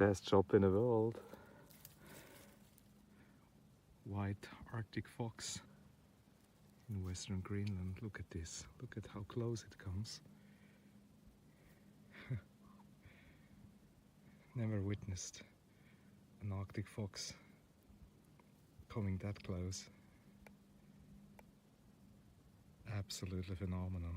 best shop in the world. White Arctic fox in western Greenland. Look at this. Look at how close it comes. Never witnessed an Arctic fox coming that close. Absolutely phenomenal.